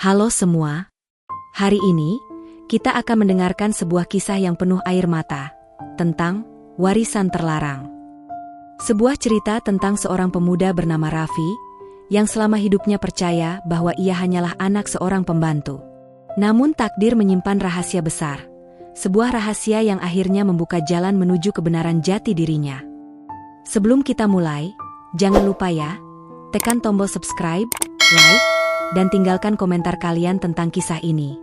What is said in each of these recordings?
Halo semua. Hari ini, kita akan mendengarkan sebuah kisah yang penuh air mata, tentang warisan terlarang. Sebuah cerita tentang seorang pemuda bernama Raffi, yang selama hidupnya percaya bahwa ia hanyalah anak seorang pembantu. Namun takdir menyimpan rahasia besar, sebuah rahasia yang akhirnya membuka jalan menuju kebenaran jati dirinya. Sebelum kita mulai, jangan lupa ya, tekan tombol subscribe, like, dan tinggalkan komentar kalian tentang kisah ini.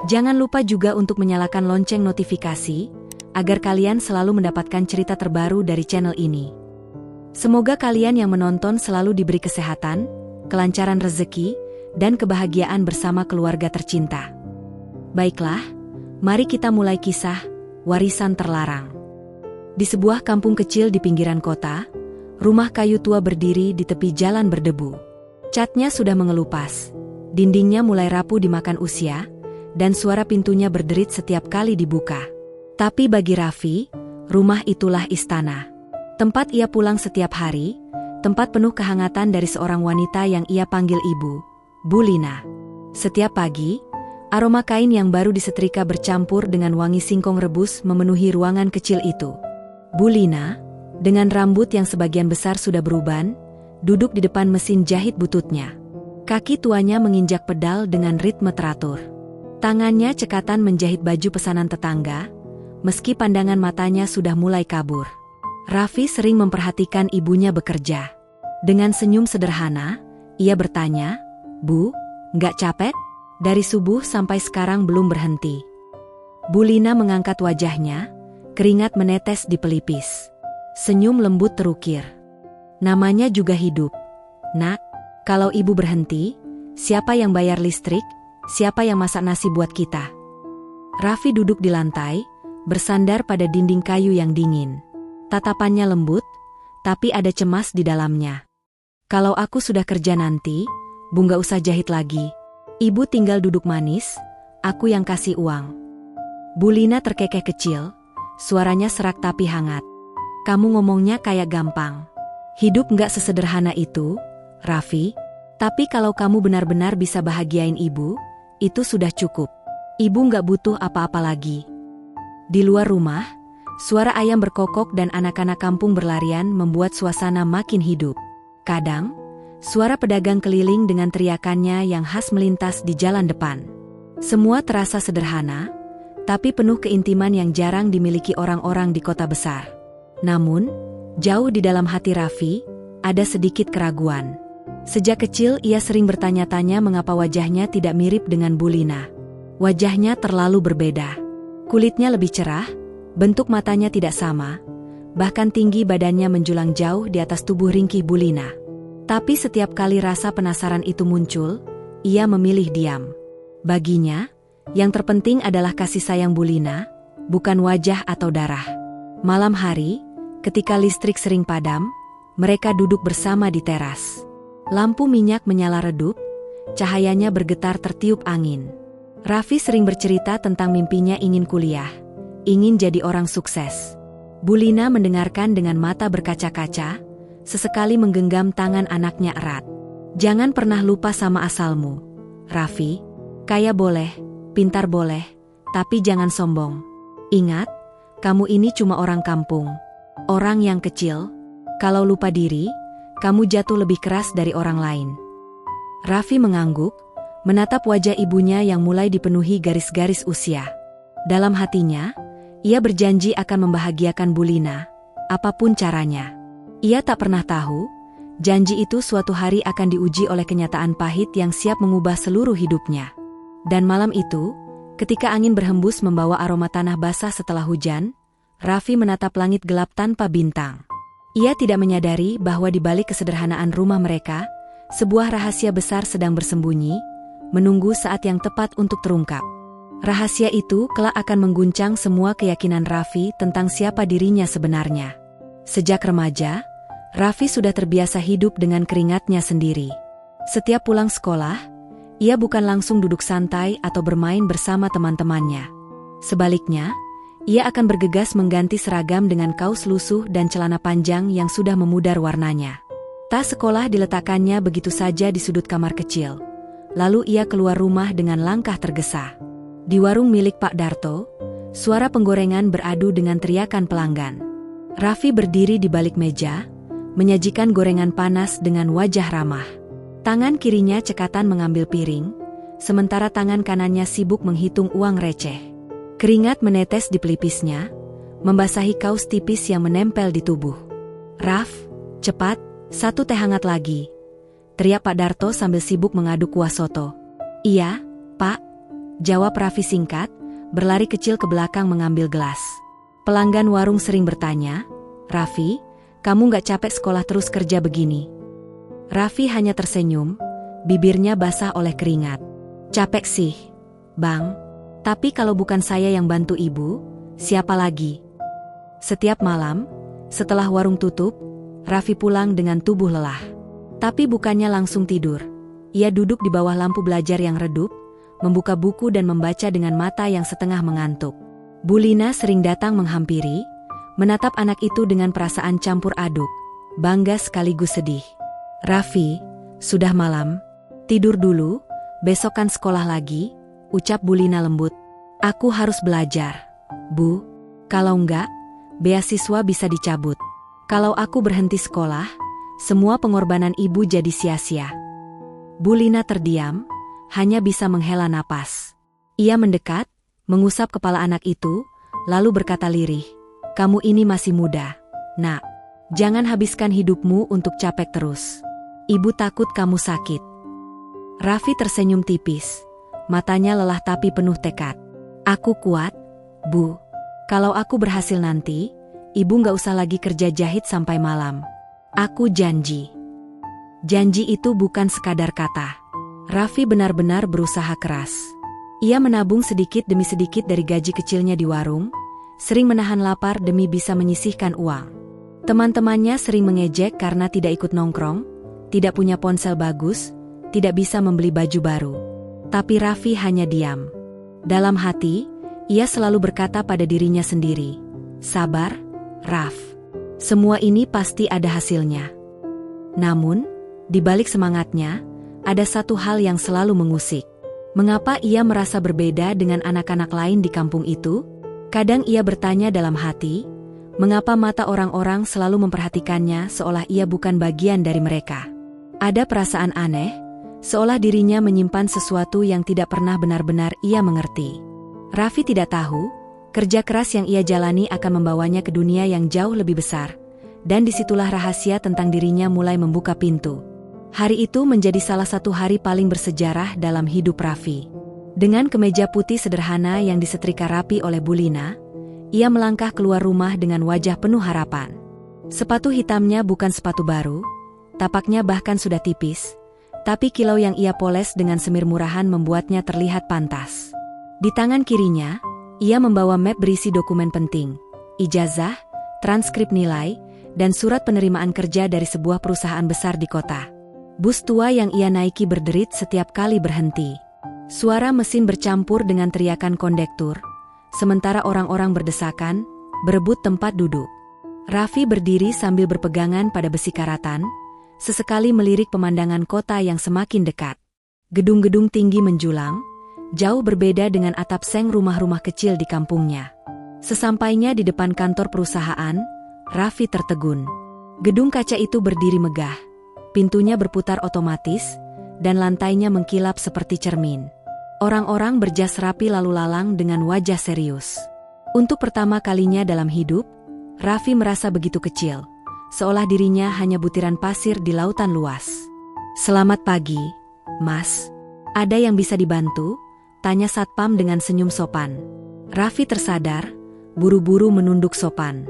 Jangan lupa juga untuk menyalakan lonceng notifikasi, agar kalian selalu mendapatkan cerita terbaru dari channel ini. Semoga kalian yang menonton selalu diberi kesehatan, kelancaran rezeki, dan kebahagiaan bersama keluarga tercinta. Baiklah, mari kita mulai kisah warisan terlarang. Di sebuah kampung kecil di pinggiran kota, rumah kayu tua berdiri di tepi jalan berdebu. Catnya sudah mengelupas, dindingnya mulai rapuh dimakan usia, dan suara pintunya berderit setiap kali dibuka. Tapi bagi Raffi, rumah itulah istana. Tempat ia pulang setiap hari, tempat penuh kehangatan dari seorang wanita yang ia panggil ibu, Bu Lina. Setiap pagi, aroma kain yang baru disetrika bercampur dengan wangi singkong rebus memenuhi ruangan kecil itu. Bu Lina, dengan rambut yang sebagian besar sudah beruban, duduk di depan mesin jahit bututnya. Kaki tuanya menginjak pedal dengan ritme teratur. Tangannya cekatan menjahit baju pesanan tetangga, meski pandangan matanya sudah mulai kabur. Raffi sering memperhatikan ibunya bekerja. Dengan senyum sederhana, ia bertanya, "Bu, nggak capek? Dari subuh sampai sekarang belum berhenti." Bu Lina mengangkat wajahnya, keringat menetes di pelipis. Senyum lembut terukir. "Namanya juga hidup. Nak, kalau ibu berhenti, siapa yang bayar listrik? Siapa yang masak nasi buat kita?" Raffi duduk di lantai, bersandar pada dinding kayu yang dingin. Tatapannya lembut, tapi ada cemas di dalamnya. "Kalau aku sudah kerja nanti, Bu nggak usah jahit lagi. Ibu tinggal duduk manis, aku yang kasih uang." Bu Lina terkekeh kecil, suaranya serak tapi hangat. "Kamu ngomongnya kayak gampang. Hidup nggak sesederhana itu, Raffi. Tapi kalau kamu benar-benar bisa bahagiain ibu, itu sudah cukup. Ibu nggak butuh apa-apa lagi." Di luar rumah, suara ayam berkokok dan anak-anak kampung berlarian membuat suasana makin hidup. Kadang, suara pedagang keliling dengan teriakannya yang khas melintas di jalan depan. Semua terasa sederhana, tapi penuh keintiman yang jarang dimiliki orang-orang di kota besar. Namun, jauh di dalam hati Raffi, ada sedikit keraguan. Sejak kecil ia sering bertanya-tanya mengapa wajahnya tidak mirip dengan Bu Lina. Wajahnya terlalu berbeda. Kulitnya lebih cerah, bentuk matanya tidak sama, bahkan tinggi badannya menjulang jauh di atas tubuh ringkih Bu Lina. Tapi setiap kali rasa penasaran itu muncul, ia memilih diam. Baginya, yang terpenting adalah kasih sayang Bu Lina, bukan wajah atau darah. Malam hari, ketika listrik sering padam, mereka duduk bersama di teras. Lampu minyak menyala redup, cahayanya bergetar tertiup angin. Raffi sering bercerita tentang mimpinya ingin kuliah, ingin jadi orang sukses. Bu Lina mendengarkan dengan mata berkaca-kaca, sesekali menggenggam tangan anaknya erat. "Jangan pernah lupa sama asalmu, Raffi. Kaya boleh, pintar boleh, tapi jangan sombong. Ingat, kamu ini cuma orang kampung. Orang yang kecil. Kalau lupa diri, kamu jatuh lebih keras dari orang lain." Raffi mengangguk, menatap wajah ibunya yang mulai dipenuhi garis-garis usia. Dalam hatinya, ia berjanji akan membahagiakan Bu Lina, apapun caranya. Ia tak pernah tahu, janji itu suatu hari akan diuji oleh kenyataan pahit yang siap mengubah seluruh hidupnya. Dan malam itu, ketika angin berhembus membawa aroma tanah basah setelah hujan, Raffi menatap langit gelap tanpa bintang. Ia tidak menyadari bahwa di balik kesederhanaan rumah mereka, sebuah rahasia besar sedang bersembunyi, menunggu saat yang tepat untuk terungkap. Rahasia itu kelak akan mengguncang semua keyakinan Raffi tentang siapa dirinya sebenarnya. Sejak remaja, Raffi sudah terbiasa hidup dengan keringatnya sendiri. Setiap pulang sekolah, ia bukan langsung duduk santai atau bermain bersama teman-temannya. Sebaliknya, ia akan bergegas mengganti seragam dengan kaos lusuh dan celana panjang yang sudah memudar warnanya. Tas sekolah diletakkannya begitu saja di sudut kamar kecil. Lalu ia keluar rumah dengan langkah tergesa. Di warung milik Pak Darto, suara penggorengan beradu dengan teriakan pelanggan. Raffi berdiri di balik meja, menyajikan gorengan panas dengan wajah ramah. Tangan kirinya cekatan mengambil piring, sementara tangan kanannya sibuk menghitung uang receh. Keringat menetes di pelipisnya, membasahi kaos tipis yang menempel di tubuh. "Raf, cepat, 1 teh hangat lagi," teriak Pak Darto sambil sibuk mengaduk kuah soto. "Iya, Pak," jawab Raffi singkat, berlari kecil ke belakang mengambil gelas. Pelanggan warung sering bertanya, "Raffi, kamu gak capek sekolah terus kerja begini?" Raffi hanya tersenyum, bibirnya basah oleh keringat. "Capek sih, Bang. Tapi kalau bukan saya yang bantu ibu, siapa lagi?" Setiap malam, setelah warung tutup, Raffi pulang dengan tubuh lelah. Tapi bukannya langsung tidur. Ia duduk di bawah lampu belajar yang redup, membuka buku dan membaca dengan mata yang setengah mengantuk. Bu Lina sering datang menghampiri, menatap anak itu dengan perasaan campur aduk, bangga sekaligus sedih. "Raffi, sudah malam. Tidur dulu, besok kan sekolah lagi," ucap Bu Lina lembut. "Aku harus belajar, Bu. Kalau enggak, beasiswa bisa dicabut. Kalau aku berhenti sekolah, semua pengorbanan ibu jadi sia-sia." Bu Lina terdiam, hanya bisa menghela napas. Ia mendekat, mengusap kepala anak itu, lalu berkata lirih, "Kamu ini masih muda, Nak. Jangan habiskan hidupmu untuk capek terus. Ibu takut kamu sakit." Raffi tersenyum tipis, matanya lelah tapi penuh tekad. "Aku kuat, Bu. Kalau aku berhasil nanti, ibu gak usah lagi kerja jahit sampai malam. Aku janji." Janji itu bukan sekadar kata. Raffi benar-benar berusaha keras. Ia menabung sedikit demi sedikit dari gaji kecilnya di warung, sering menahan lapar demi bisa menyisihkan uang. Teman-temannya sering mengejek karena tidak ikut nongkrong, tidak punya ponsel bagus, tidak bisa membeli baju baru. Tapi Raffi hanya diam. Dalam hati, ia selalu berkata pada dirinya sendiri, "Sabar, Raf. Semua ini pasti ada hasilnya." Namun, di balik semangatnya, ada satu hal yang selalu mengusik. Mengapa ia merasa berbeda dengan anak-anak lain di kampung itu? Kadang ia bertanya dalam hati, mengapa mata orang-orang selalu memperhatikannya seolah ia bukan bagian dari mereka? Ada perasaan aneh, seolah dirinya menyimpan sesuatu yang tidak pernah benar-benar ia mengerti. Raffi tidak tahu, kerja keras yang ia jalani akan membawanya ke dunia yang jauh lebih besar, dan disitulah rahasia tentang dirinya mulai membuka pintu. Hari itu menjadi salah satu hari paling bersejarah dalam hidup Raffi. Dengan kemeja putih sederhana yang disetrika rapi oleh Bu Lina, ia melangkah keluar rumah dengan wajah penuh harapan. Sepatu hitamnya bukan sepatu baru, tapaknya bahkan sudah tipis, tapi kilau yang ia poles dengan semir murahan membuatnya terlihat pantas. Di tangan kirinya, ia membawa map berisi dokumen penting, ijazah, transkrip nilai, dan surat penerimaan kerja dari sebuah perusahaan besar di kota. Bus tua yang ia naiki berderit setiap kali berhenti. Suara mesin bercampur dengan teriakan kondektur, sementara orang-orang berdesakan, berebut tempat duduk. Raffi berdiri sambil berpegangan pada besi karatan, sesekali melirik pemandangan kota yang semakin dekat. Gedung-gedung tinggi menjulang, jauh berbeda dengan atap seng rumah-rumah kecil di kampungnya. Sesampainya di depan kantor perusahaan, Raffi tertegun. Gedung kaca itu berdiri megah. Pintunya berputar otomatis, dan lantainya mengkilap seperti cermin. Orang-orang berjas rapi lalu lalang dengan wajah serius. Untuk pertama kalinya dalam hidup, Raffi merasa begitu kecil, seolah dirinya hanya butiran pasir di lautan luas. "Selamat pagi, Mas. Ada yang bisa dibantu?" tanya satpam dengan senyum sopan. Raffi tersadar, buru-buru menunduk sopan.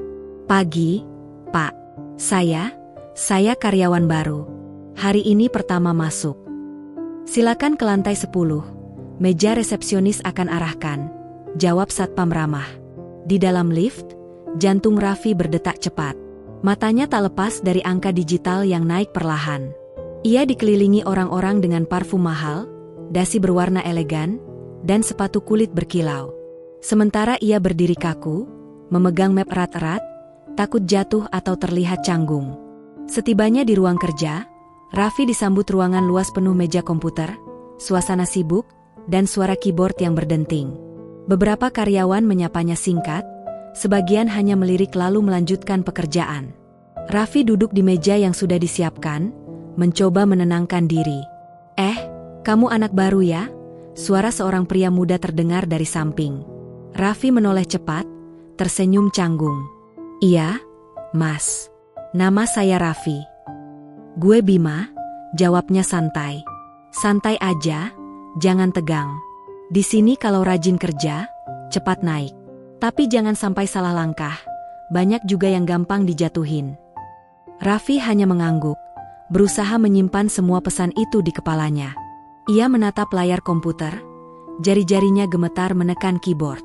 "Pagi, Pak. Saya karyawan baru. Hari ini pertama masuk. Silakan ke lantai 10. Meja resepsionis akan arahkan," jawab satpam ramah. Di dalam lift, jantung Raffi berdetak cepat. Matanya tak lepas dari angka digital yang naik perlahan. Ia dikelilingi orang-orang dengan parfum mahal, dasi berwarna elegan, dan sepatu kulit berkilau. Sementara ia berdiri kaku, memegang map erat-erat, takut jatuh atau terlihat canggung. Setibanya di ruang kerja, Raffi disambut ruangan luas penuh meja komputer, suasana sibuk, dan suara keyboard yang berdenting. Beberapa karyawan menyapanya singkat, sebagian hanya melirik lalu melanjutkan pekerjaan. Raffi duduk di meja yang sudah disiapkan, mencoba menenangkan diri. Kamu anak baru ya?" Suara seorang pria muda terdengar dari samping. Raffi menoleh cepat, tersenyum canggung. "Iya, Mas. Nama saya Raffi." "Gue Bima," jawabnya santai. "Santai aja, jangan tegang. Di sini kalau rajin kerja, cepat naik. Tapi jangan sampai salah langkah, banyak juga yang gampang dijatuhin." Raffi hanya mengangguk, berusaha menyimpan semua pesan itu di kepalanya. Ia menatap layar komputer, jari-jarinya gemetar menekan keyboard.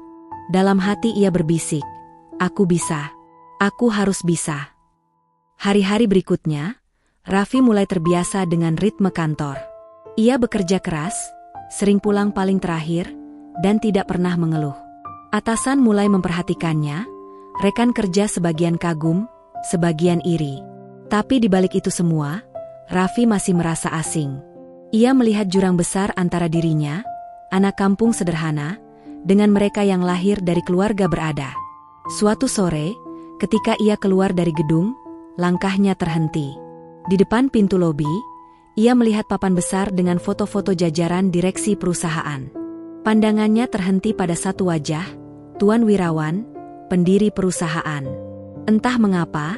Dalam hati ia berbisik, "Aku bisa. Aku harus bisa." Hari-hari berikutnya, Raffi mulai terbiasa dengan ritme kantor. Ia bekerja keras, sering pulang paling terakhir, dan tidak pernah mengeluh. Atasan mulai memperhatikannya, rekan kerja sebagian kagum, sebagian iri. Tapi di balik itu semua, Raffi masih merasa asing. Ia melihat jurang besar antara dirinya, anak kampung sederhana, dengan mereka yang lahir dari keluarga berada. Suatu sore, ketika ia keluar dari gedung, langkahnya terhenti. Di depan pintu lobi, ia melihat papan besar dengan foto-foto jajaran direksi perusahaan. Pandangannya terhenti pada satu wajah, Tuan Wirawan, pendiri perusahaan. Entah mengapa,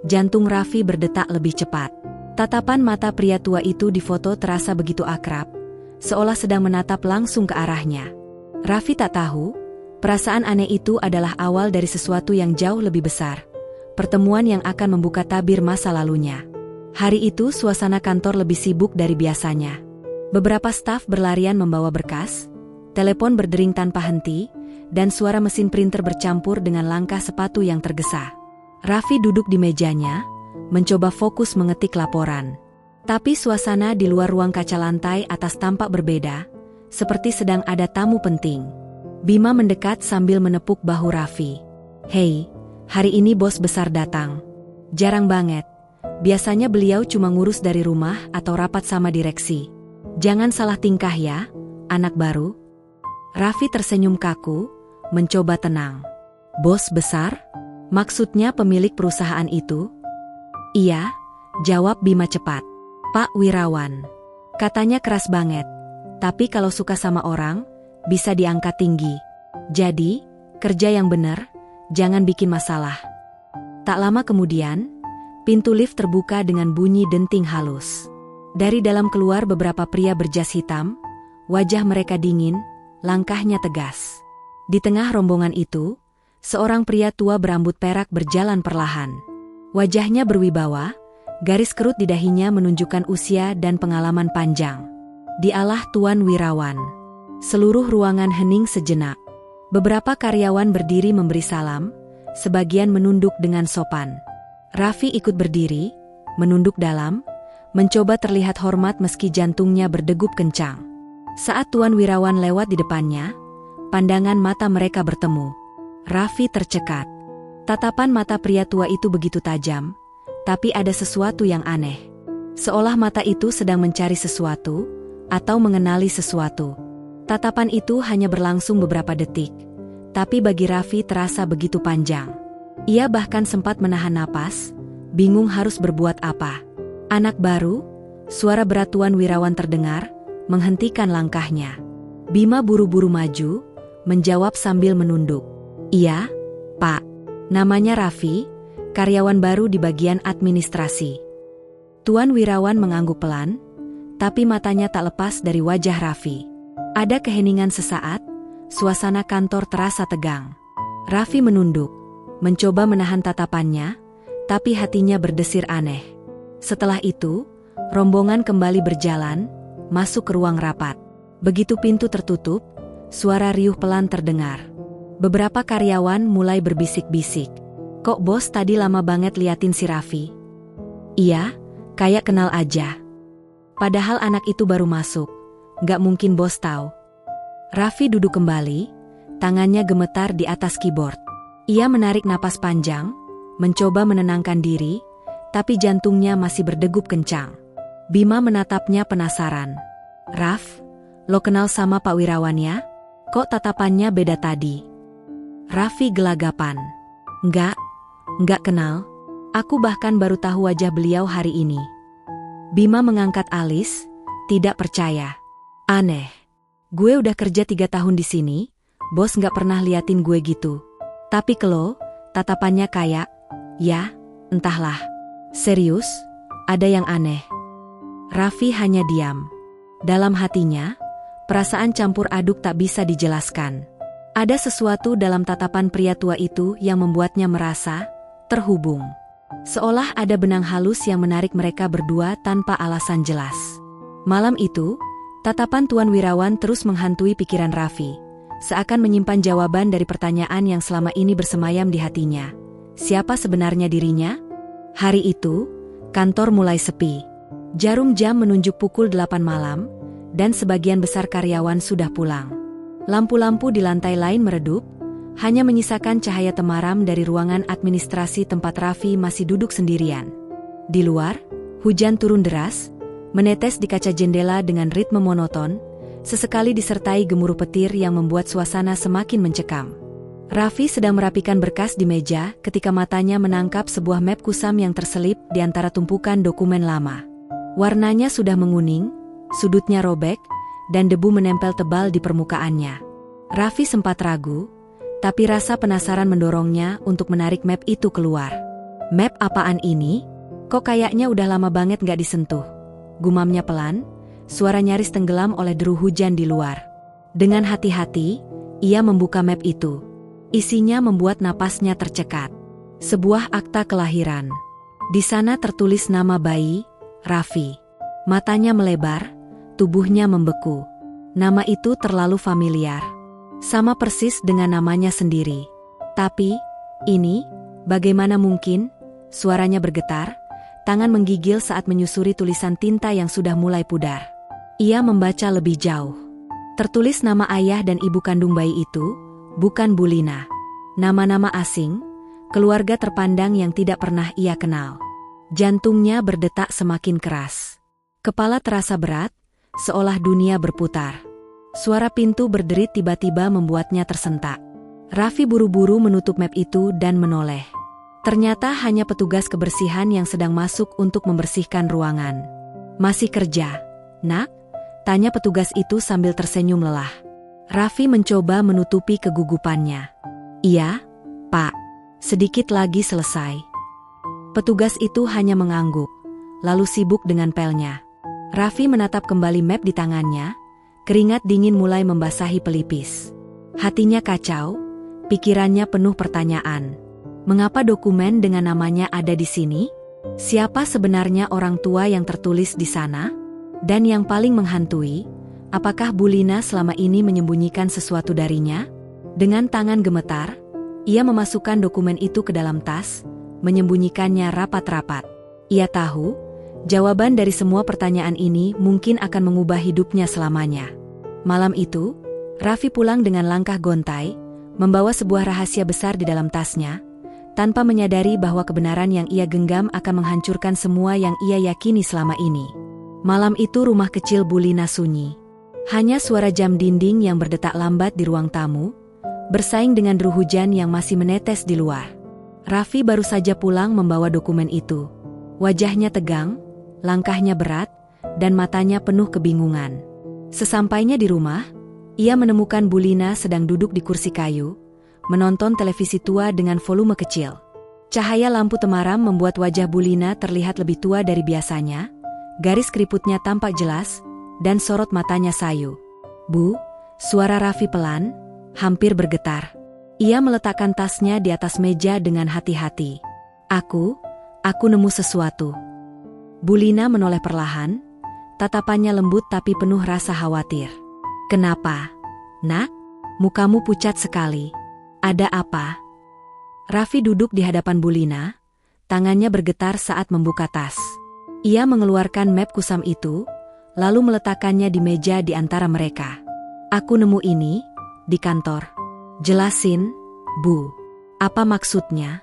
jantung Raffi berdetak lebih cepat. Tatapan mata pria tua itu di foto terasa begitu akrab, seolah sedang menatap langsung ke arahnya. Raffi tak tahu, perasaan aneh itu adalah awal dari sesuatu yang jauh lebih besar. Pertemuan yang akan membuka tabir masa lalunya. Hari itu suasana kantor lebih sibuk dari biasanya. Beberapa staf berlarian membawa berkas, telepon berdering tanpa henti, dan suara mesin printer bercampur dengan langkah sepatu yang tergesa. Raffi duduk di mejanya, mencoba fokus mengetik laporan. Tapi suasana di luar ruang kaca lantai atas tampak berbeda, seperti sedang ada tamu penting. Bima mendekat sambil menepuk bahu Raffi. "Hei, hari ini bos besar datang." "Jarang banget. Biasanya beliau cuma ngurus dari rumah atau rapat sama direksi." "Jangan salah tingkah ya, anak baru." Raffi tersenyum kaku, mencoba tenang. "Bos besar? Maksudnya pemilik perusahaan itu?" "Iya," jawab Bima cepat. "Pak Wirawan." Katanya keras banget, tapi kalau suka sama orang, bisa diangkat tinggi. Jadi, kerja yang benar, jangan bikin masalah. Tak lama kemudian, pintu lift terbuka dengan bunyi denting halus. Dari dalam keluar beberapa pria berjas hitam, wajah mereka dingin, langkahnya tegas. Di tengah rombongan itu, seorang pria tua berambut perak berjalan perlahan. Wajahnya berwibawa, garis kerut di dahinya menunjukkan usia dan pengalaman panjang. Dialah Tuan Wirawan. Seluruh ruangan hening sejenak. Beberapa karyawan berdiri memberi salam, sebagian menunduk dengan sopan. Raffi ikut berdiri, menunduk dalam, mencoba terlihat hormat meski jantungnya berdegup kencang. Saat Tuan Wirawan lewat di depannya, pandangan mata mereka bertemu. Raffi tercekat. Tatapan mata pria tua itu begitu tajam, tapi ada sesuatu yang aneh. Seolah mata itu sedang mencari sesuatu, atau mengenali sesuatu. Tatapan itu hanya berlangsung beberapa detik, tapi bagi Raffi terasa begitu panjang. Ia bahkan sempat menahan napas, bingung harus berbuat apa. "Anak baru?" Suara berat Tuan Wirawan terdengar, menghentikan langkahnya. Bima buru-buru maju, menjawab sambil menunduk. "Iya, Pak." Namanya Raffi, karyawan baru di bagian administrasi. Tuan Wirawan mengangguk pelan, tapi matanya tak lepas dari wajah Raffi. Ada keheningan sesaat, suasana kantor terasa tegang. Raffi menunduk, mencoba menahan tatapannya, tapi hatinya berdesir aneh. Setelah itu, rombongan kembali berjalan, masuk ke ruang rapat. Begitu pintu tertutup, suara riuh pelan terdengar. Beberapa karyawan mulai berbisik-bisik. "Kok bos tadi lama banget liatin si Raffi?" "Iya, kayak kenal aja." Padahal anak itu baru masuk, gak mungkin bos tahu. Raffi duduk kembali, tangannya gemetar di atas keyboard. Ia menarik napas panjang, mencoba menenangkan diri, tapi jantungnya masih berdegup kencang. Bima menatapnya penasaran. "Raf, Lo kenal sama Pak Wirawan ya? Kok tatapannya beda tadi? Raffi gelagapan. Enggak kenal. Aku bahkan baru tahu wajah beliau hari ini. Bima mengangkat alis, tidak percaya. Aneh. Gue udah kerja 3 tahun di sini, bos nggak pernah liatin gue gitu. Tapi ke lo, tatapannya kayak, ya, entahlah. Serius, ada yang aneh. Raffi hanya diam. Dalam hatinya, perasaan campur aduk tak bisa dijelaskan. Ada sesuatu dalam tatapan pria tua itu yang membuatnya merasa terhubung. Seolah ada benang halus yang menarik mereka berdua tanpa alasan jelas. Malam itu, tatapan Tuan Wirawan terus menghantui pikiran Raffi, seakan menyimpan jawaban dari pertanyaan yang selama ini bersemayam di hatinya. Siapa sebenarnya dirinya? Hari itu, kantor mulai sepi. Jarum jam menunjuk pukul 8 malam, dan sebagian besar karyawan sudah pulang. Lampu-lampu di lantai lain meredup, hanya menyisakan cahaya temaram dari ruangan administrasi tempat Raffi masih duduk sendirian. Di luar, hujan turun deras, menetes di kaca jendela dengan ritme monoton, sesekali disertai gemuruh petir yang membuat suasana semakin mencekam. Raffi sedang merapikan berkas di meja ketika matanya menangkap sebuah map kusam yang terselip di antara tumpukan dokumen lama. Warnanya sudah menguning, sudutnya robek, dan debu menempel tebal di permukaannya. Raffi sempat ragu, tapi rasa penasaran mendorongnya untuk menarik map itu keluar. Map apaan ini? Kok kayaknya udah lama banget gak disentuh? Gumamnya pelan, suara nyaris tenggelam oleh deru hujan di luar. Dengan hati-hati, ia membuka map itu. Isinya membuat napasnya tercekat. Sebuah akta kelahiran. Di sana tertulis nama bayi, Raffi. Matanya melebar, tubuhnya membeku. Nama itu terlalu familiar. Sama persis dengan namanya sendiri. Tapi, ini, bagaimana mungkin? Suaranya bergetar, tangan menggigil saat menyusuri tulisan tinta yang sudah mulai pudar. Ia membaca lebih jauh. Tertulis nama ayah dan ibu kandung bayi itu, bukan Bulina. Nama-nama asing, keluarga terpandang yang tidak pernah ia kenal. Jantungnya berdetak semakin keras. Kepala terasa berat, seolah dunia berputar. Suara pintu berderit tiba-tiba membuatnya tersentak. Raffi buru-buru menutup map itu dan menoleh. Ternyata hanya petugas kebersihan yang sedang masuk untuk membersihkan ruangan. Masih kerja, nak? Tanya petugas itu sambil tersenyum lelah. Raffi mencoba menutupi kegugupannya. Iya, Pak. Sedikit lagi selesai. Petugas itu hanya mengangguk, lalu sibuk dengan pelnya. Raffi menatap kembali map di tangannya, keringat dingin mulai membasahi pelipis. Hatinya kacau, pikirannya penuh pertanyaan. Mengapa dokumen dengan namanya ada di sini? Siapa sebenarnya orang tua yang tertulis di sana? Dan yang paling menghantui, apakah Bulina selama ini menyembunyikan sesuatu darinya? Dengan tangan gemetar, ia memasukkan dokumen itu ke dalam tas, menyembunyikannya rapat-rapat. Ia tahu, jawaban dari semua pertanyaan ini mungkin akan mengubah hidupnya selamanya. Malam itu, Raffi pulang dengan langkah gontai, membawa sebuah rahasia besar di dalam tasnya, tanpa menyadari bahwa kebenaran yang ia genggam akan menghancurkan semua yang ia yakini selama ini. Malam itu rumah kecil Bulina sunyi. Hanya suara jam dinding yang berdetak lambat di ruang tamu, bersaing dengan deru hujan yang masih menetes di luar. Raffi baru saja pulang membawa dokumen itu. Wajahnya tegang, langkahnya berat, dan matanya penuh kebingungan. Sesampainya di rumah, ia menemukan Bulina sedang duduk di kursi kayu, menonton televisi tua dengan volume kecil. Cahaya lampu temaram membuat wajah Bulina terlihat lebih tua dari biasanya, garis keriputnya tampak jelas, dan sorot matanya sayu. "Bu," suara Raffi pelan, hampir bergetar. Ia meletakkan tasnya di atas meja dengan hati-hati. Aku nemu sesuatu." Bulina menoleh perlahan, tatapannya lembut tapi penuh rasa khawatir. "Kenapa, nak? Mukamu pucat sekali. Ada apa?" Raffi duduk di hadapan Bulina, tangannya bergetar saat membuka tas. Ia mengeluarkan map kusam itu, lalu meletakkannya di meja di antara mereka. "Aku nemu ini, di kantor." "Jelasin, Bu. Apa maksudnya?"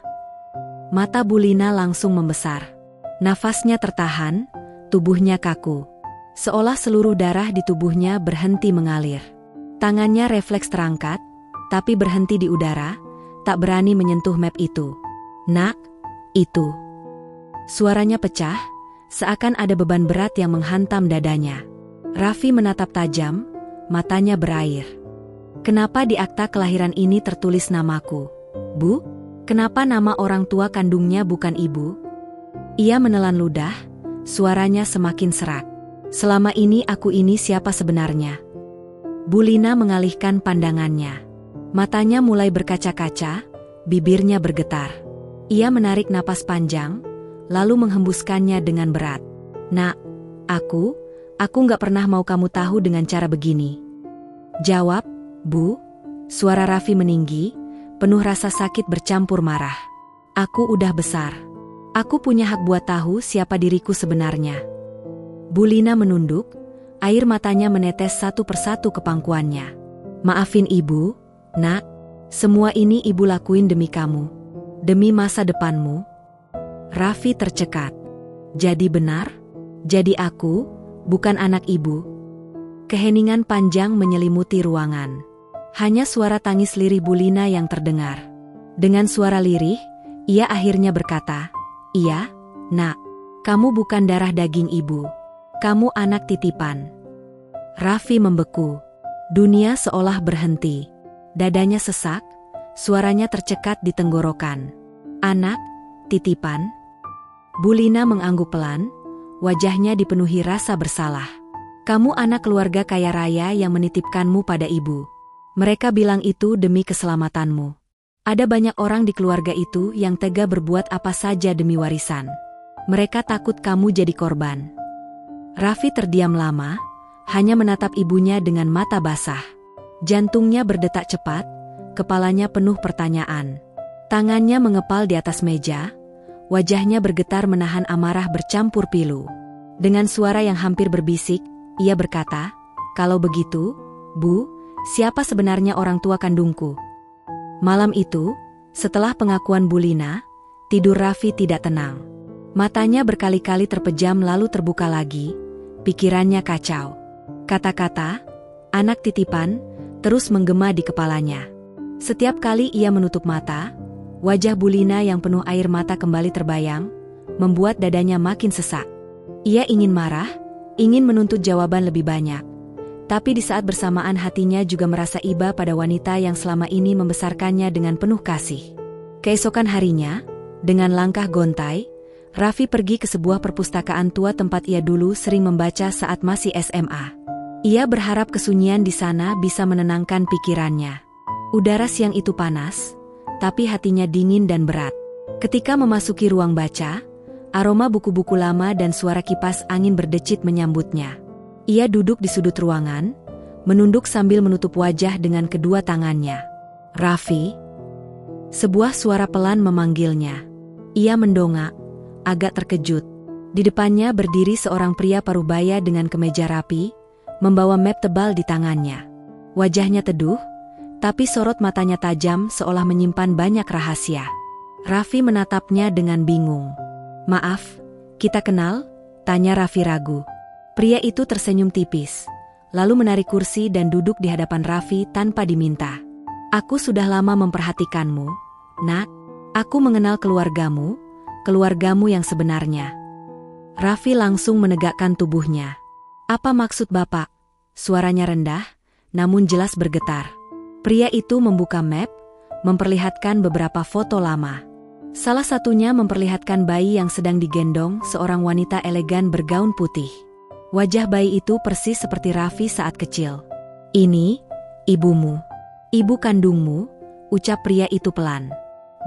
Mata Bulina langsung membesar. Nafasnya tertahan, tubuhnya kaku. Seolah seluruh darah di tubuhnya berhenti mengalir. Tangannya refleks terangkat, tapi berhenti di udara, tak berani menyentuh map itu. "Nak, itu." Suaranya pecah, seakan ada beban berat yang menghantam dadanya. Raffi menatap tajam, matanya berair. "Kenapa di akta kelahiran ini tertulis namaku, Bu? Kenapa nama orang tua kandungnya bukan ibu?" Ia menelan ludah, suaranya semakin serak. "Selama ini aku ini siapa sebenarnya?" Bu Lina mengalihkan pandangannya. Matanya mulai berkaca-kaca, bibirnya bergetar. Ia menarik napas panjang, lalu menghembuskannya dengan berat. "Nak, aku nggak pernah mau kamu tahu dengan cara begini." "Jawab, Bu." Suara Raffi meninggi, penuh rasa sakit bercampur marah. "Aku udah besar. Aku punya hak buat tahu siapa diriku sebenarnya." Bu Lina menunduk, air matanya menetes satu persatu ke pangkuannya. "Maafin Ibu, Nak. Semua ini Ibu lakuin demi kamu. Demi masa depanmu." Raffi tercekat. Jadi benar? Jadi aku bukan anak Ibu? Keheningan panjang menyelimuti ruangan. Hanya suara tangis lirih Bu Lina yang terdengar. Dengan suara lirih, ia akhirnya berkata, "Iya, Nak. Kamu bukan darah daging Ibu. Kamu anak titipan." Raffi membeku. Dunia seolah berhenti. Dadanya sesak, suaranya tercekat di tenggorokan. "Anak titipan?" Bu Lina mengangguk pelan, wajahnya dipenuhi rasa bersalah. "Kamu anak keluarga kaya raya yang menitipkanmu pada ibu. Mereka bilang itu demi keselamatanmu. Ada banyak orang di keluarga itu yang tega berbuat apa saja demi warisan. Mereka takut kamu jadi korban." Raffi terdiam lama, hanya menatap ibunya dengan mata basah. Jantungnya berdetak cepat, kepalanya penuh pertanyaan. Tangannya mengepal di atas meja, wajahnya bergetar menahan amarah bercampur pilu. Dengan suara yang hampir berbisik, ia berkata, "Kalau begitu, Bu, siapa sebenarnya orang tua kandungku?" Malam itu, setelah pengakuan Bu Lina, tidur Raffi tidak tenang. Matanya berkali-kali terpejam lalu terbuka lagi, pikirannya kacau. Kata-kata, "anak titipan," terus menggema di kepalanya. Setiap kali ia menutup mata, wajah Bu Lina yang penuh air mata kembali terbayang, membuat dadanya makin sesak. Ia ingin marah, ingin menuntut jawaban lebih banyak. Tapi di saat bersamaan hatinya juga merasa iba pada wanita yang selama ini membesarkannya dengan penuh kasih. Keesokan harinya, dengan langkah gontai, Raffi pergi ke sebuah perpustakaan tua tempat ia dulu sering membaca saat masih SMA. Ia berharap kesunyian di sana bisa menenangkan pikirannya. Udara siang itu panas, tapi hatinya dingin dan berat. Ketika memasuki ruang baca, aroma buku-buku lama dan suara kipas angin berdecit menyambutnya. Ia duduk di sudut ruangan, menunduk sambil menutup wajah dengan kedua tangannya. "Raffi?" Sebuah suara pelan memanggilnya. Ia mendongak, agak terkejut. Di depannya berdiri seorang pria parubaya dengan kemeja rapi, membawa map tebal di tangannya. Wajahnya teduh, tapi sorot matanya tajam seolah menyimpan banyak rahasia. Raffi menatapnya dengan bingung. "Maaf, kita kenal?" tanya Raffi ragu. Pria itu tersenyum tipis, lalu menarik kursi dan duduk di hadapan Raffi tanpa diminta. "Aku sudah lama memperhatikanmu, Nak. Aku mengenal keluargamu yang sebenarnya." Raffi langsung menegakkan tubuhnya. "Apa maksud Bapak?" Suaranya rendah, namun jelas bergetar. Pria itu membuka map, memperlihatkan beberapa foto lama. Salah satunya memperlihatkan bayi yang sedang digendong seorang wanita elegan bergaun putih. Wajah bayi itu persis seperti Raffi saat kecil. "Ini, ibumu. Ibu kandungmu," ucap pria itu pelan.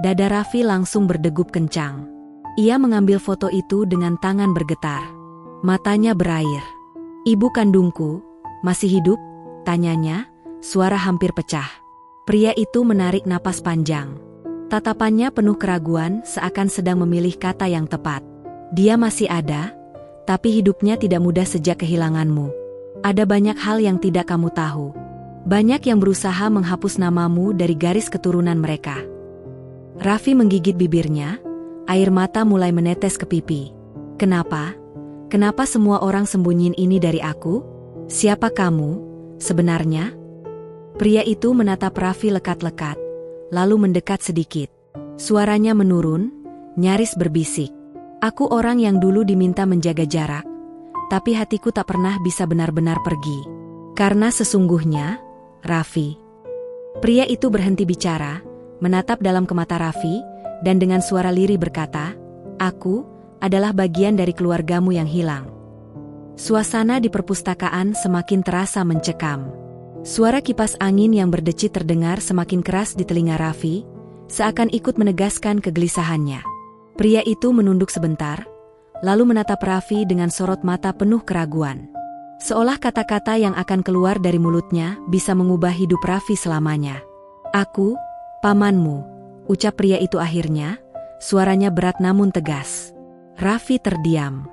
Dada Raffi langsung berdegup kencang. Ia mengambil foto itu dengan tangan bergetar. Matanya berair. "Ibu kandungku masih hidup?" tanyanya, suara hampir pecah. Pria itu menarik napas panjang. Tatapannya penuh keraguan seakan sedang memilih kata yang tepat. "Dia masih ada, tapi hidupnya tidak mudah sejak kehilanganmu. Ada banyak hal yang tidak kamu tahu. Banyak yang berusaha menghapus namamu dari garis keturunan mereka." Raffi menggigit bibirnya, air mata mulai menetes ke pipi. "Kenapa? Kenapa semua orang sembunyiin ini dari aku? Siapa kamu, sebenarnya? Pria itu menatap Raffi lekat-lekat, lalu mendekat sedikit. Suaranya menurun, nyaris berbisik. Aku orang yang dulu diminta menjaga jarak, tapi hatiku tak pernah bisa benar-benar pergi. Karena sesungguhnya, Raffi. Pria itu berhenti bicara, menatap dalam ke mata Raffi, dan dengan suara lirih berkata, "Aku adalah bagian dari keluargamu yang hilang." Suasana di perpustakaan semakin terasa mencekam. Suara kipas angin yang berdecit terdengar semakin keras di telinga Raffi, seakan ikut menegaskan kegelisahannya. Pria itu menunduk sebentar, lalu menatap Raffi dengan sorot mata penuh keraguan. Seolah kata-kata yang akan keluar dari mulutnya bisa mengubah hidup Raffi selamanya. "Aku, pamanmu," ucap pria itu akhirnya, suaranya berat namun tegas. Raffi terdiam.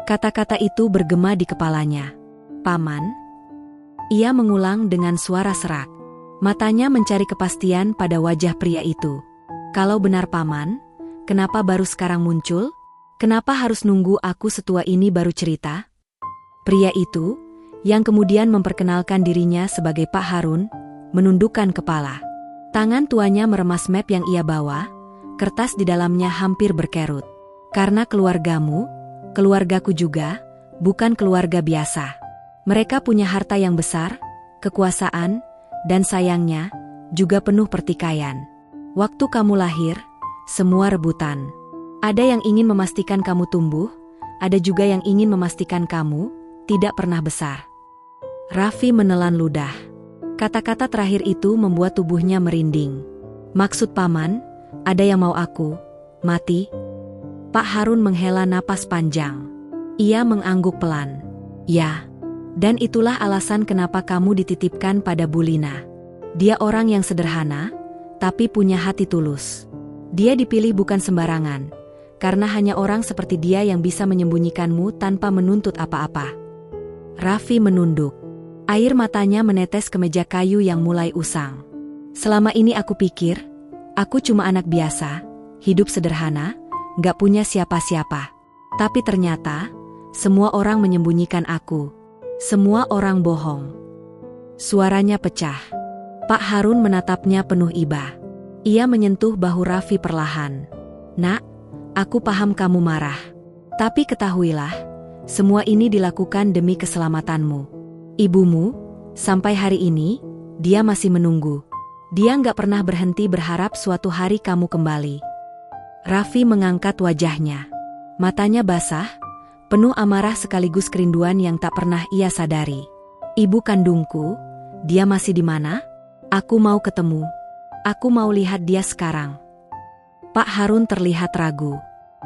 Kata-kata itu bergema di kepalanya. "Paman?" Ia mengulang dengan suara serak. Matanya mencari kepastian pada wajah pria itu. "Kalau benar paman, kenapa baru sekarang muncul? Kenapa harus nunggu aku setua ini baru cerita?" Pria itu, yang kemudian memperkenalkan dirinya sebagai Pak Harun, menundukkan kepala. Tangan tuanya meremas map yang ia bawa, kertas di dalamnya hampir berkerut. "Karena keluargamu, keluargaku juga, bukan keluarga biasa. Mereka punya harta yang besar, kekuasaan, dan sayangnya, juga penuh pertikaian. Waktu kamu lahir, semua rebutan. Ada yang ingin memastikan kamu tumbuh, ada juga yang ingin memastikan kamu tidak pernah besar." Raffi menelan ludah. Kata-kata terakhir itu membuat tubuhnya merinding. "Maksud paman, ada yang mau aku mati?" Pak Harun menghela napas panjang. Ia mengangguk pelan. "Ya, dan itulah alasan kenapa kamu dititipkan pada Bulina. Dia orang yang sederhana, tapi punya hati tulus. Dia dipilih bukan sembarangan, karena hanya orang seperti dia yang bisa menyembunyikanmu tanpa menuntut apa-apa." Raffi menunduk. Air matanya menetes ke meja kayu yang mulai usang. "Selama ini aku pikir, aku cuma anak biasa, hidup sederhana, gak punya siapa-siapa. Tapi ternyata, semua orang menyembunyikan aku. Semua orang bohong." Suaranya pecah. Pak Harun menatapnya penuh iba. Ia menyentuh bahu Raffi perlahan. "Nak, aku paham kamu marah. Tapi ketahuilah, semua ini dilakukan demi keselamatanmu. Ibumu, sampai hari ini, dia masih menunggu. Dia gak pernah berhenti berharap suatu hari kamu kembali." Raffi mengangkat wajahnya. Matanya basah, penuh amarah sekaligus kerinduan yang tak pernah ia sadari. "Ibu kandungku, dia masih di mana? Aku mau ketemu. Aku mau lihat dia sekarang." Pak Harun terlihat ragu.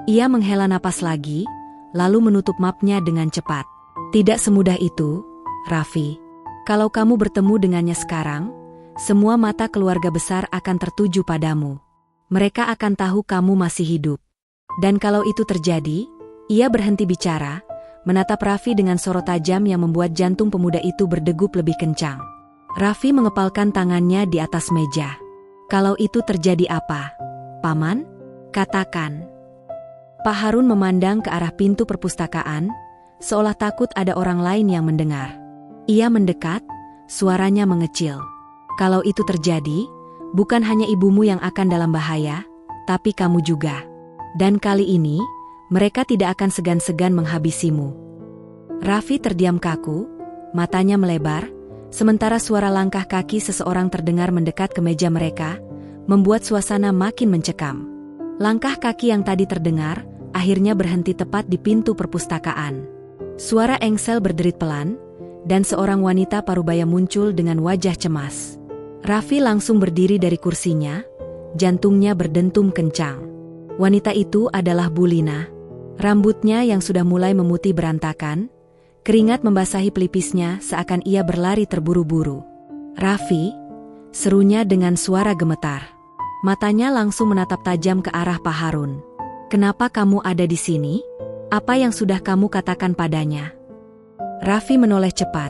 Ia menghela napas lagi, lalu menutup mapnya dengan cepat. "Tidak semudah itu, Raffi. Kalau kamu bertemu dengannya sekarang, semua mata keluarga besar akan tertuju padamu. Mereka akan tahu kamu masih hidup. Dan kalau itu terjadi," ia berhenti bicara, menatap Raffi dengan sorot tajam yang membuat jantung pemuda itu berdegup lebih kencang. Raffi mengepalkan tangannya di atas meja. "Kalau itu terjadi apa, paman? Katakan." Pak Harun memandang ke arah pintu perpustakaan, seolah takut ada orang lain yang mendengar. Ia mendekat, suaranya mengecil. "Kalau itu terjadi, bukan hanya ibumu yang akan dalam bahaya, tapi kamu juga. Dan kali ini, mereka tidak akan segan-segan menghabisimu." Raffi terdiam kaku, matanya melebar, sementara suara langkah kaki seseorang terdengar mendekat ke meja mereka, membuat suasana makin mencekam. Langkah kaki yang tadi terdengar, akhirnya berhenti tepat di pintu perpustakaan. Suara engsel berderit pelan, dan seorang wanita parubaya muncul dengan wajah cemas. Raffi langsung berdiri dari kursinya, jantungnya berdentum kencang. Wanita itu adalah Bulina. Rambutnya yang sudah mulai memutih berantakan, keringat membasahi pelipisnya seakan ia berlari terburu-buru. "Raffi," serunya dengan suara gemetar. Matanya langsung menatap tajam ke arah Pak Harun. "Kenapa kamu ada di sini? Apa yang sudah kamu katakan padanya?" Raffi menoleh cepat,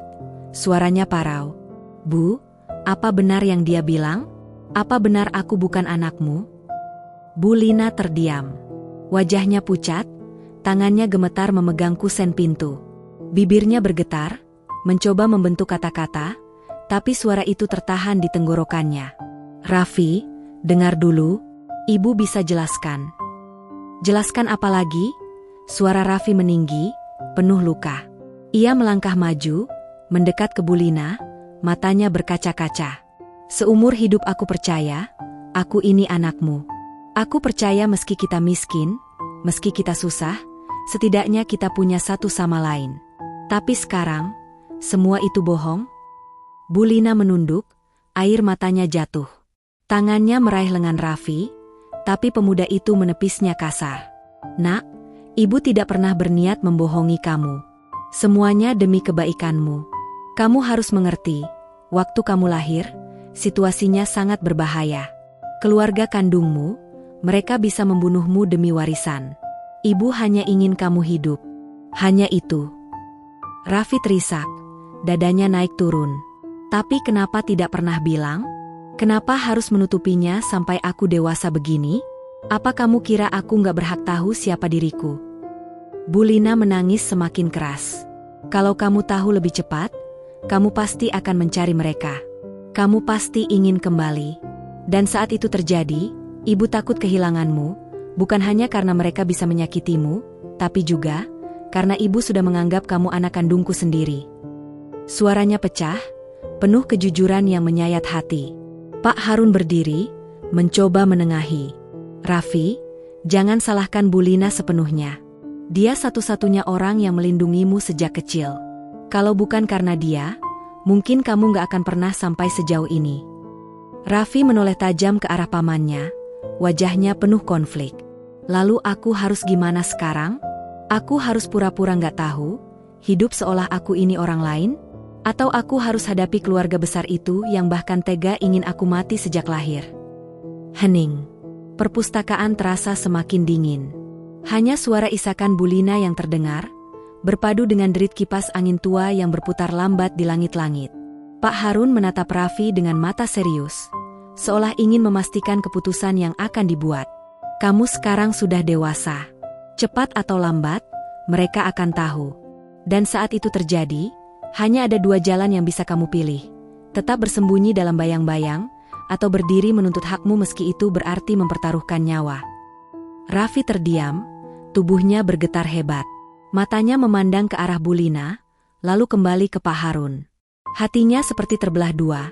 suaranya parau. "Bu, apa benar yang dia bilang? Apa benar aku bukan anakmu?" Bulina terdiam. Wajahnya pucat, Tangannya gemetar memegang kusen pintu. Bibirnya bergetar, mencoba membentuk kata-kata, tapi suara itu tertahan di tenggorokannya. Raffi, dengar dulu, ibu bisa jelaskan. Jelaskan apa lagi? Suara Raffi meninggi, penuh luka. Ia melangkah maju, mendekat ke Bulina, matanya berkaca-kaca. Seumur hidup aku percaya, aku ini anakmu. Aku percaya meski kita miskin, meski kita susah, setidaknya kita punya satu sama lain. Tapi sekarang, semua itu bohong? Bulina menunduk, air matanya jatuh. Tangannya meraih lengan Raffi, tapi pemuda itu menepisnya kasar. Nak, ibu tidak pernah berniat membohongi kamu. Semuanya demi kebaikanmu. Kamu harus mengerti, waktu kamu lahir, situasinya sangat berbahaya. Keluarga kandungmu, mereka bisa membunuhmu demi warisan. Ibu hanya ingin kamu hidup. Hanya itu. Raffi terisak, dadanya naik turun. Tapi kenapa tidak pernah bilang? Kenapa harus menutupinya sampai aku dewasa begini? Apa kamu kira aku nggak berhak tahu siapa diriku? Bulina menangis semakin keras. Kalau kamu tahu lebih cepat, kamu pasti akan mencari mereka. Kamu pasti ingin kembali. Dan saat itu terjadi, ibu takut kehilanganmu, bukan hanya karena mereka bisa menyakitimu, tapi juga karena ibu sudah menganggap kamu anak kandungku sendiri. Suaranya pecah, penuh kejujuran yang menyayat hati. Pak Harun berdiri, mencoba menengahi. Raffi, jangan salahkan Bulina sepenuhnya. Dia satu-satunya orang yang melindungimu sejak kecil. Kalau bukan karena dia, mungkin kamu gak akan pernah sampai sejauh ini. Raffi menoleh tajam ke arah pamannya, wajahnya penuh konflik. Lalu aku harus gimana sekarang? Aku harus pura-pura gak tahu, hidup seolah aku ini orang lain? Atau aku harus hadapi keluarga besar itu yang bahkan tega ingin aku mati sejak lahir? Hening. Perpustakaan terasa semakin dingin. Hanya suara isakan Bulina yang terdengar, berpadu dengan derit kipas angin tua yang berputar lambat di langit-langit. Pak Harun menatap Raffi dengan mata serius, seolah ingin memastikan keputusan yang akan dibuat. Kamu sekarang sudah dewasa. Cepat atau lambat, mereka akan tahu. Dan saat itu terjadi, hanya ada dua jalan yang bisa kamu pilih. Tetap bersembunyi dalam bayang-bayang, atau berdiri menuntut hakmu meski itu berarti mempertaruhkan nyawa. Raffi terdiam, tubuhnya bergetar hebat. Matanya memandang ke arah Bulina, lalu kembali ke Pak Harun. Hatinya seperti terbelah dua,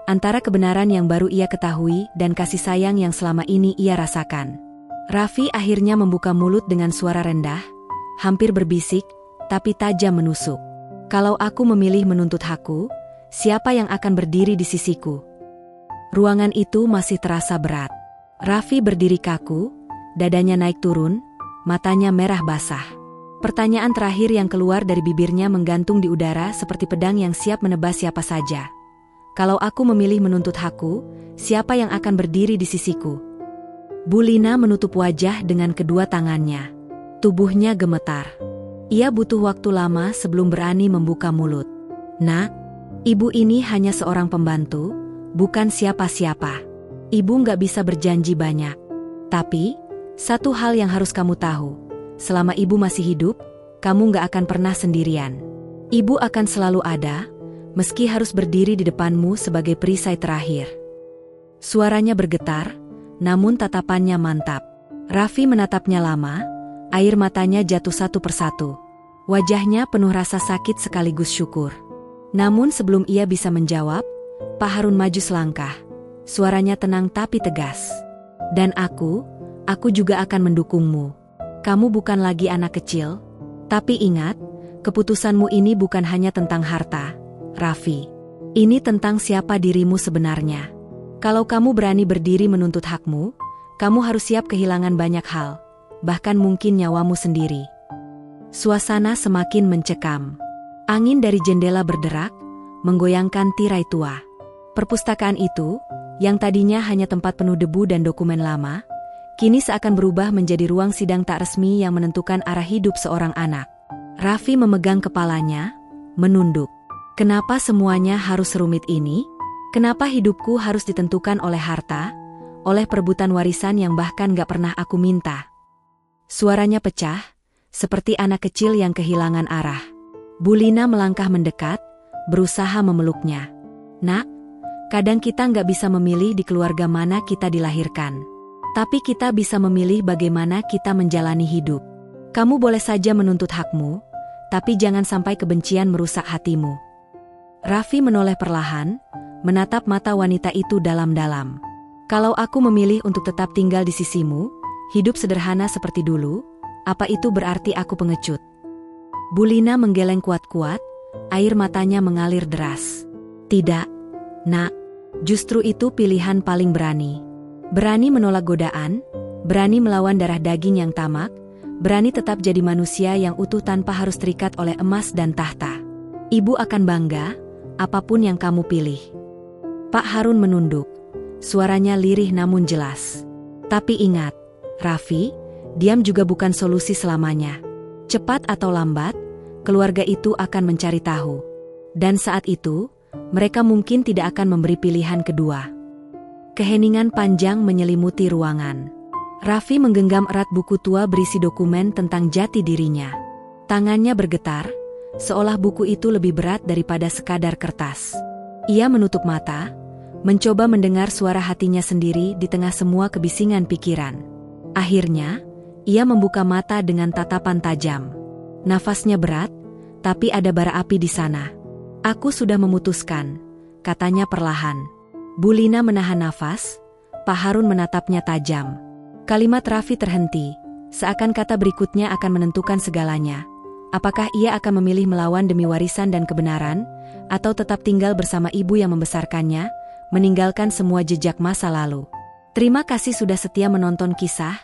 antara kebenaran yang baru ia ketahui dan kasih sayang yang selama ini ia rasakan. Raffi akhirnya membuka mulut dengan suara rendah, hampir berbisik, tapi tajam menusuk. Kalau aku memilih menuntut hakku, siapa yang akan berdiri di sisiku? Ruangan itu masih terasa berat. Raffi berdiri kaku, dadanya naik turun, matanya merah basah. Pertanyaan terakhir yang keluar dari bibirnya menggantung di udara seperti pedang yang siap menebas siapa saja. Kalau aku memilih menuntut hakku, siapa yang akan berdiri di sisiku? Bulina menutup wajah dengan kedua tangannya. Tubuhnya gemetar. Ia butuh waktu lama sebelum berani membuka mulut. Nak, ibu ini hanya seorang pembantu, bukan siapa-siapa. Ibu nggak bisa berjanji banyak. Tapi, satu hal yang harus kamu tahu, selama ibu masih hidup, kamu nggak akan pernah sendirian. Ibu akan selalu ada, meski harus berdiri di depanmu sebagai perisai terakhir. Suaranya bergetar, namun tatapannya mantap. Raffi menatapnya lama, air matanya jatuh satu persatu. Wajahnya penuh rasa sakit sekaligus syukur. Namun sebelum ia bisa menjawab, Pak Harun maju selangkah. Suaranya tenang tapi tegas. Dan aku juga akan mendukungmu. Kamu bukan lagi anak kecil. Tapi ingat, keputusanmu ini bukan hanya tentang harta, Raffi. Ini tentang siapa dirimu sebenarnya. Kalau kamu berani berdiri menuntut hakmu, kamu harus siap kehilangan banyak hal, bahkan mungkin nyawamu sendiri. Suasana semakin mencekam. Angin dari jendela berderak, menggoyangkan tirai tua. Perpustakaan itu, yang tadinya hanya tempat penuh debu dan dokumen lama, kini seakan berubah menjadi ruang sidang tak resmi yang menentukan arah hidup seorang anak. Raffi memegang kepalanya, menunduk. Kenapa semuanya harus serumit ini? Kenapa hidupku harus ditentukan oleh harta, oleh perebutan warisan yang bahkan gak pernah aku minta? Suaranya pecah, seperti anak kecil yang kehilangan arah. Bu Lina melangkah mendekat, berusaha memeluknya. Nak, kadang kita nggak bisa memilih di keluarga mana kita dilahirkan. Tapi kita bisa memilih bagaimana kita menjalani hidup. Kamu boleh saja menuntut hakmu, tapi jangan sampai kebencian merusak hatimu. Raffi menoleh perlahan, menatap mata wanita itu dalam-dalam. Kalau aku memilih untuk tetap tinggal di sisimu, hidup sederhana seperti dulu, apa itu berarti aku pengecut? Bu Lina menggeleng kuat-kuat, air matanya mengalir deras. Tidak, nak, justru itu pilihan paling berani. Berani menolak godaan, berani melawan darah daging yang tamak, berani tetap jadi manusia yang utuh tanpa harus terikat oleh emas dan tahta. Ibu akan bangga, apapun yang kamu pilih. Pak Harun menunduk, suaranya lirih namun jelas. Tapi ingat, Raffi, diam juga bukan solusi selamanya. Cepat atau lambat, keluarga itu akan mencari tahu. Dan saat itu, mereka mungkin tidak akan memberi pilihan kedua. Keheningan panjang menyelimuti ruangan. Raffi menggenggam erat buku tua berisi dokumen tentang jati dirinya. Tangannya bergetar, seolah buku itu lebih berat daripada sekadar kertas. Ia menutup mata, mencoba mendengar suara hatinya sendiri di tengah semua kebisingan pikiran. Akhirnya, ia membuka mata dengan tatapan tajam. Nafasnya berat, tapi ada bara api di sana. Aku sudah memutuskan, katanya perlahan. Bu Lina menahan nafas, Pak Harun menatapnya tajam. Kalimat Raffi terhenti, seakan kata berikutnya akan menentukan segalanya. Apakah ia akan memilih melawan demi warisan dan kebenaran, atau tetap tinggal bersama ibu yang membesarkannya, meninggalkan semua jejak masa lalu. Terima kasih sudah setia menonton kisah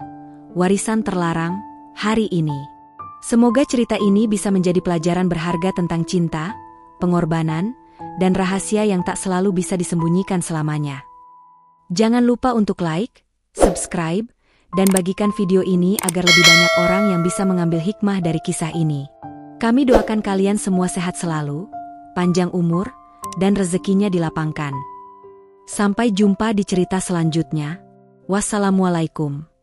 Warisan Terlarang hari ini. Semoga cerita ini bisa menjadi pelajaran berharga tentang cinta, pengorbanan, dan rahasia yang tak selalu bisa disembunyikan selamanya. Jangan lupa untuk like, subscribe, dan bagikan video ini agar lebih banyak orang yang bisa mengambil hikmah dari kisah ini. Kami doakan kalian semua sehat selalu, panjang umur, dan rezekinya dilapangkan. Sampai jumpa di cerita selanjutnya. Wassalamualaikum.